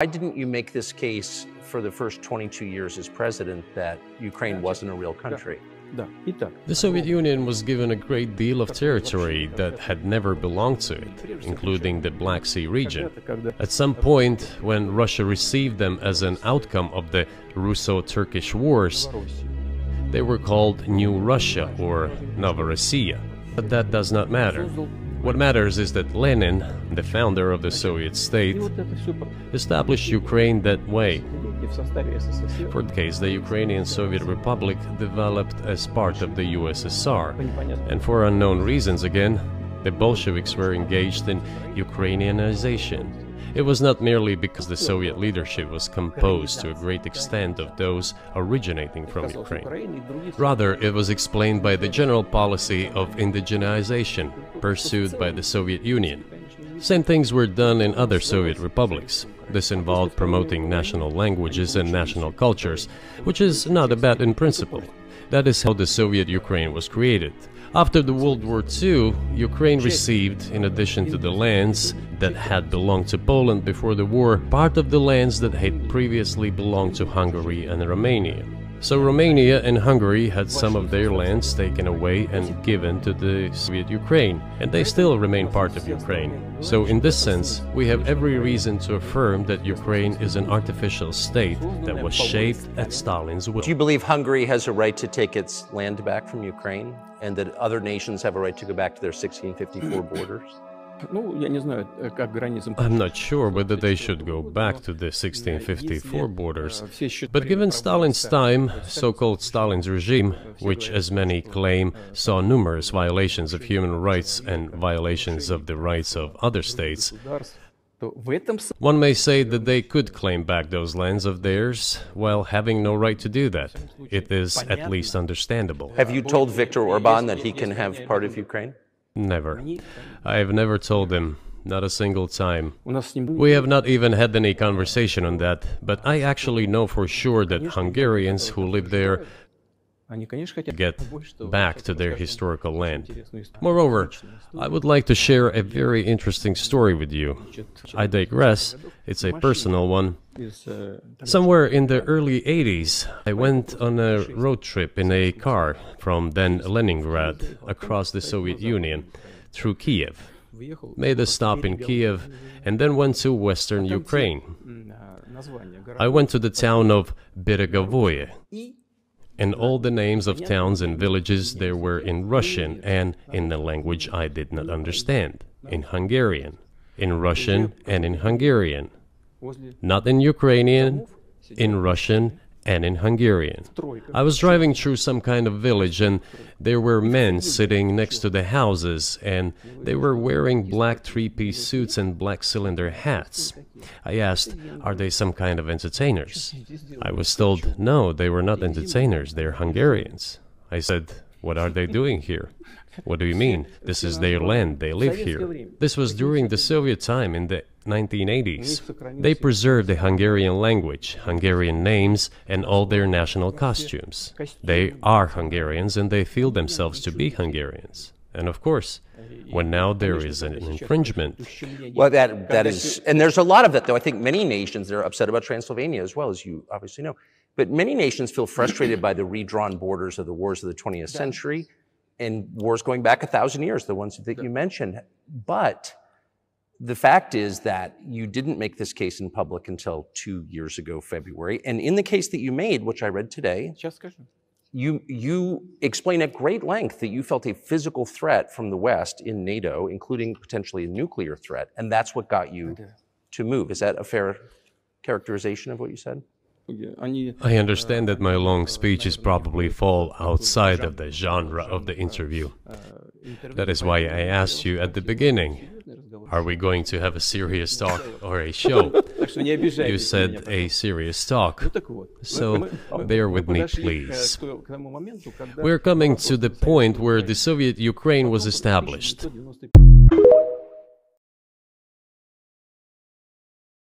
Why didn't you make this case for the first 22 years as president that Ukraine wasn't a real country? The Soviet Union was given a great deal of territory that had never belonged to it, including the Black Sea region. At some point, when Russia received them as an outcome of the Russo-Turkish Wars, they were called New Russia or Novorossiya. But that does not matter. What matters is that Lenin, the founder of the Soviet state, established Ukraine that way. For the case, the Ukrainian Soviet Republic developed as part of the USSR, and for unknown reasons again, the Bolsheviks were engaged in Ukrainianization. It was not merely because the Soviet leadership was composed to a great extent of those originating from Ukraine. Rather, it was explained by the general policy of indigenization pursued by the Soviet Union. Same things were done in other Soviet republics. This involved promoting national languages and national cultures, which is not bad in principle. That is how the Soviet Ukraine was created. After the World War II, Ukraine received, in addition to the lands that had belonged to Poland before the war, part of the lands that had previously belonged to Hungary and Romania. So Romania and Hungary had some of their lands taken away and given to the Soviet Ukraine, and they still remain part of Ukraine. So in this sense, we have every reason to affirm that Ukraine is an artificial state that was shaped at Stalin's will. Do you believe Hungary has a right to take its land back from Ukraine, and that other nations have a right to go back to their 1654 borders? I'm not sure whether they should go back to the 1654 borders, but given Stalin's time, so-called Stalin's regime, which as many claim saw numerous violations of human rights and violations of the rights of other states, one may say that they could claim back those lands of theirs while having no right to do that. It is at least understandable. Have you told Viktor Orban that he can have part of Ukraine? Never. I have never told him, not a single time. We have not even had any conversation on that, but I actually know for sure that Hungarians who live there get back to their historical land. Moreover, I would like to share a very interesting story with you. I digress, it's a personal one. Somewhere in the early 80s, I went on a road trip in a car from then Leningrad across the Soviet Union through Kiev. Made a stop in Kiev and then went to western Ukraine. I went to the town of Beregovoye, and all the names of towns and villages there were in Russian and in a language I did not understand, in Hungarian, in Russian and in Hungarian. Not in Ukrainian, in Russian and in Hungarian. I was driving through some kind of village and there were men sitting next to the houses and they were wearing black three-piece suits and black cylinder hats. I asked, are they some kind of entertainers? I was told, no, they were not entertainers, they're Hungarians. I said, what are they doing here? What do you mean? This is their land, they live here. This was during the Soviet time in the 1980s. They preserved the Hungarian language, Hungarian names, and all their national costumes. They are Hungarians and they feel themselves to be Hungarians. And of course, when now there is an infringement... Well, that is... And there's a lot of that, though. I think many nations are upset about Transylvania as well, as you obviously know. But many nations feel frustrated by the redrawn borders of the wars of the 20th century and wars going back 1,000 years, the ones that you mentioned. But the fact is that you didn't make this case in public until 2 years ago, February. And in the case that you made, which I read today, you explain at great length that you felt a physical threat from the West in NATO, including potentially a nuclear threat. And that's what got you to move. Is that a fair characterization of what you said? I understand that my long speeches probably fall outside of the genre of the interview. That is why I asked you at the beginning, are we going to have a serious talk or a show? You said a serious talk, so bear with me, please. We're coming to the point where the Soviet Ukraine was established.